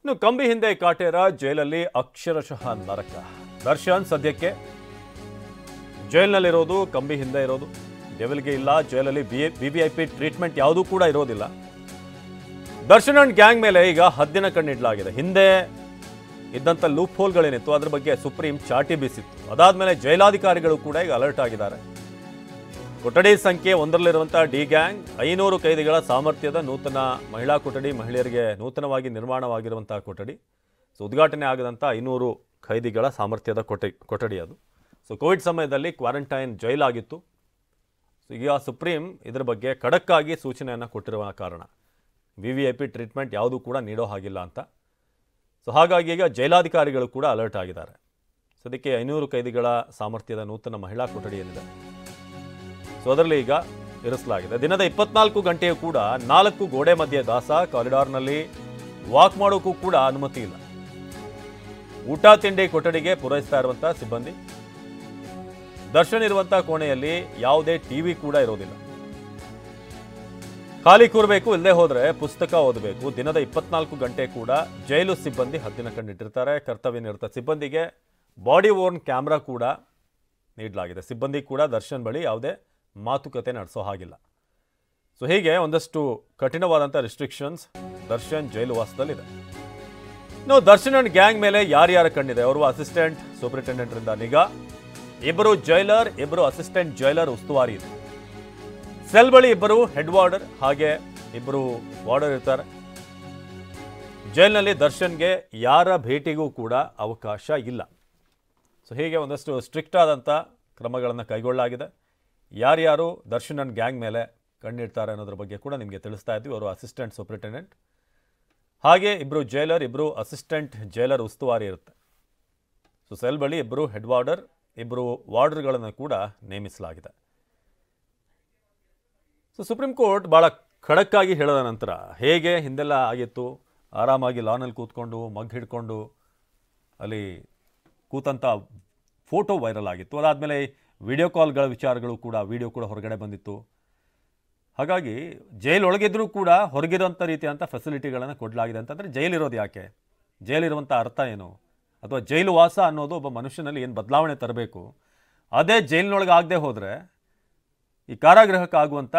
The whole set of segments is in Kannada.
ಇನ್ನು ಕಂಬಿ ಹಿಂದೆ ಕಾಟೇರ ಜೈಲಲ್ಲಿ ಅಕ್ಷರಶಃ ನರಕ. ದರ್ಶನ್ ಸದ್ಯಕ್ಕೆ ಜೈಲಿನಲ್ಲಿರೋದು, ಕಂಬಿ ಹಿಂದೆ ಇರೋದು. ಡೆವಿಲ್ಗೆ ಇಲ್ಲ ಜೈಲಲ್ಲಿ ವಿವಿಐಪಿ ಟ್ರೀಟ್ಮೆಂಟ್ ಯಾವುದೂ ಕೂಡ ಇರೋದಿಲ್ಲ. ದರ್ಶನ್ ಅಂಡ್ ಗ್ಯಾಂಗ್ ಮೇಲೆ ಈಗ ಹದ್ದಿನ ಕಣ್ಣಿಡಲಾಗಿದೆ. ಹಿಂದೆ ಇದ್ದಂಥ ಲೂಪ್ ಹೋಲ್ಗಳೇನಿತ್ತು ಅದ್ರ ಬಗ್ಗೆ ಸುಪ್ರೀಂ ಚಾಟಿ ಬೀಸಿತ್ತು. ಅದಾದ್ಮೇಲೆ ಜೈಲಾಧಿಕಾರಿಗಳು ಕೂಡ ಈಗ ಅಲರ್ಟ್ ಆಗಿದ್ದಾರೆ. ಕೊಠಡಿ ಸಂಖ್ಯೆ 1ರಲ್ಲಿರುವಂತಹ ಡಿ ಗ್ಯಾಂಗ್ 500 ಕೈದಿಗಳ ಸಾಮರ್ಥ್ಯದ ನೂತನ ಮಹಿಳಾ ಕೊಠಡಿ, ಮಹಿಳೆಯರಿಗೆ ನೂತನವಾಗಿ ನಿರ್ಮಾಣವಾಗಿರುವಂತಹ ಕೊಠಡಿ. ಉದ್ಘಾಟನೆ ಆಗದಂಥ 500 ಖೈದಿಗಳ ಸಾಮರ್ಥ್ಯದ ಕೊಠಡಿ ಅದು. ಕೋವಿಡ್ ಸಮಯದಲ್ಲಿ ಕ್ವಾರಂಟೈನ್ ಜೈಲಾಗಿತ್ತು. ಈಗ ಸುಪ್ರೀಂ ಇದರ ಬಗ್ಗೆ ಖಡಕ್ ಆಗಿ ಸೂಚನೆಯನ್ನು ಕೊಟ್ಟಿರುವ ಕಾರಣ ವಿವಿಐಪಿ ಟ್ರೀಟ್ಮೆಂಟ್ ಯಾವುದೂ ಕೂಡ ನೀಡೋ ಹಾಗಿಲ್ಲ ಅಂತ. ಹಾಗಾಗಿ ಈಗ ಜೈಲಾಧಿಕಾರಿಗಳು ಕೂಡ ಅಲರ್ಟ್ ಆಗಿದ್ದಾರೆ. ಸದ್ಯಕ್ಕೆ 500 ಕೈದಿಗಳ ಸಾಮರ್ಥ್ಯದ ನೂತನ ಮಹಿಳಾ ಕೊಠಡಿ ಏನಿದೆ ಅದರಲ್ಲಿ ಈಗ ಇರಿಸಲಾಗಿದೆ. ದಿನದ 24 ಗಂಟೆಯೂ ಕೂಡ 4 ಗೋಡೆ ಮಧ್ಯೆ ದಾಸ. ಕಾರಿಡಾರ್ನಲ್ಲಿ ವಾಕ್ ಮಾಡೋಕ್ಕೂ ಕೂಡ ಅನುಮತಿ ಇಲ್ಲ. ಊಟ ತಿಂಡಿ ಕೊಠಡಿಗೆ ಪೂರೈಸ್ತಾ ಇರುವಂತಹ ಸಿಬ್ಬಂದಿ. ದರ್ಶನ್ ಇರುವಂತಹ ಕೋಣೆಯಲ್ಲಿ ಯಾವುದೇ ಟಿವಿ ಕೂಡ ಇರೋದಿಲ್ಲ. ಖಾಲಿ ಕೂರಬೇಕು, ಇಲ್ಲದೆ ಹೋದರೆ ಪುಸ್ತಕ ಓದಬೇಕು. ದಿನದ 24 ಗಂಟೆ ಕೂಡ ಜೈಲು ಸಿಬ್ಬಂದಿ ಹದ್ದಿನ ಕಣ್ಣಿಟ್ಟಿರ್ತಾರೆ. ಕರ್ತವ್ಯ ನಿರತ ಸಿಬ್ಬಂದಿಗೆ ಬಾಡಿ ಓರ್ನ್ ಕ್ಯಾಮ್ರಾ ಕೂಡ ನೀಡಲಾಗಿದೆ. ಸಿಬ್ಬಂದಿ ಕೂಡ ದರ್ಶನ್ ಬಳಿ ಯಾವುದೇ ಮಾತುಕತೆ ನಡೆಸೋ ಹಾಗಿಲ್ಲ. ಹೀಗೆ ಒಂದಷ್ಟು ಕಠಿಣವಾದಂಥ ರಿಸ್ಟ್ರಿಕ್ಷನ್ಸ್ ದರ್ಶನ್ ಜೈಲು ವಾಸದಲ್ಲಿದೆ. ಇನ್ನು ದರ್ಶನ್ ಅಂಡ್ ಗ್ಯಾಂಗ್ ಮೇಲೆ ಯಾರ್ಯಾರ ಕಣ್ಣಿದೆ? ಅವರು ಅಸಿಸ್ಟೆಂಟ್ ಸೂಪರಿಂಟೆಂಡೆಂಟ್ರಿಂದ ನಿಗಾ, 2 ಜೈಲರ್, 2 ಅಸಿಸ್ಟೆಂಟ್ ಜೈಲರ್ ಉಸ್ತುವಾರಿ ಇದೆ. ಸೆಲ್ ಬಳಿ 2 ಹೆಡ್ ವಾರ್ಡರ್, ಹಾಗೆ 2 ವಾರ್ಡರ್ ಇರ್ತಾರೆ. ಜೈಲಿನಲ್ಲಿ ದರ್ಶನ್ಗೆ ಯಾರ ಭೇಟಿಗೂ ಕೂಡ ಅವಕಾಶ ಇಲ್ಲ. ಹೀಗೆ ಒಂದಷ್ಟು ಸ್ಟ್ರಿಕ್ಟ್ ಆದಂಥ ಕ್ರಮಗಳನ್ನು ಕೈಗೊಳ್ಳಲಾಗಿದೆ. ಯಾರ್ಯಾರು ದರ್ಶನ್ ಅಂಡ್ ಗ್ಯಾಂಗ್ ಮೇಲೆ ಕಣ್ಣಿಡ್ತಾರೆ ಅನ್ನೋದ್ರ ಬಗ್ಗೆ ಕೂಡ ನಿಮಗೆ ತಿಳಿಸ್ತಾ ಇದ್ವಿ. ಅವರು ಅಸಿಸ್ಟೆಂಟ್ ಸೂಪರಿಂಟೆಂಡೆಂಟ್, ಹಾಗೆ 2 ಜೈಲರ್, 2 ಅಸಿಸ್ಟೆಂಟ್ ಜೈಲರ್ ಉಸ್ತುವಾರಿ ಇರುತ್ತೆ. ಸೆಲ್ ಬಳಿ 2 ಹೆಡ್ ವಾರ್ಡರ್, 2 ವಾರ್ಡರ್ಗಳನ್ನು ಕೂಡ ನೇಮಿಸಲಾಗಿದೆ. ಸುಪ್ರೀಂ ಕೋರ್ಟ್ ಭಾಳ ಖಡಕ್ಕಾಗಿ ಹೇಳಿದ ನಂತರ ಹೇಗೆ ಹಿಂದೆಲ್ಲ ಆಗಿತ್ತು, ಆರಾಮಾಗಿ ಲಾನಲ್ಲಿ ಕೂತ್ಕೊಂಡು ಮಗ್ ಹಿಡ್ಕೊಂಡು ಅಲ್ಲಿ ಕೂತಂಥ ಫೋಟೋ ವೈರಲ್ ಆಗಿತ್ತು. ಅದಾದಮೇಲೆ ವಿಡಿಯೋ ಕಾಲ್ಗಳ ವಿಚಾರಗಳು ಕೂಡ, ವಿಡಿಯೋ ಕೂಡ ಹೊರಗಡೆ ಬಂದಿತ್ತು. ಹಾಗಾಗಿ ಜೈಲೊಳಗಿದ್ರೂ ಕೂಡ ಹೊರಗಿರೋಂಥ ರೀತಿಯಂಥ ಫೆಸಿಲಿಟಿಗಳನ್ನು ಕೊಡಲಾಗಿದೆ. ಅಂತಂದರೆ ಜೈಲಿರೋದು ಯಾಕೆ, ಜೈಲಿರುವಂಥ ಅರ್ಥ ಏನು, ಅಥವಾ ಜೈಲು ವಾಸ ಅನ್ನೋದು ಒಬ್ಬ ಮನುಷ್ಯನಲ್ಲಿ ಏನು ಬದಲಾವಣೆ ತರಬೇಕು, ಅದೇ ಜೈಲಿನೊಳಗೆ ಆಗದೆ ಹೋದರೆ ಈ ಕಾರಾಗೃಹಕ್ಕಾಗುವಂಥ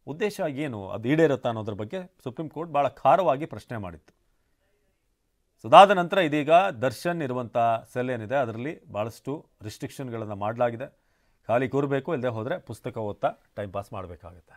ಉದ್ದೇಶ ಏನು, ಅದು ಈಡೇರುತ್ತಾ ಅನ್ನೋದ್ರ ಬಗ್ಗೆ ಸುಪ್ರೀಂ ಕೋರ್ಟ್ ಭಾಳ ಖಾರವಾಗಿ ಪ್ರಶ್ನೆ ಮಾಡಿತ್ತು. ಅದಾದ ನಂತರ ಇದೀಗ ದರ್ಶನ್ ಇರುವಂಥ ಸೆಲ್ ಏನಿದೆ ಅದರಲ್ಲಿ ಭಾಳಷ್ಟು ರಿಸ್ಟ್ರಿಕ್ಷನ್ಗಳನ್ನು ಮಾಡಲಾಗಿದೆ. ಖಾಲಿ ಕೂರಬೇಕು, ಇಲ್ಲದೆ ಹೋದರೆ ಪುಸ್ತಕ ಓದ್ತಾ ಟೈಮ್ ಪಾಸ್ ಮಾಡಬೇಕಾಗುತ್ತೆ.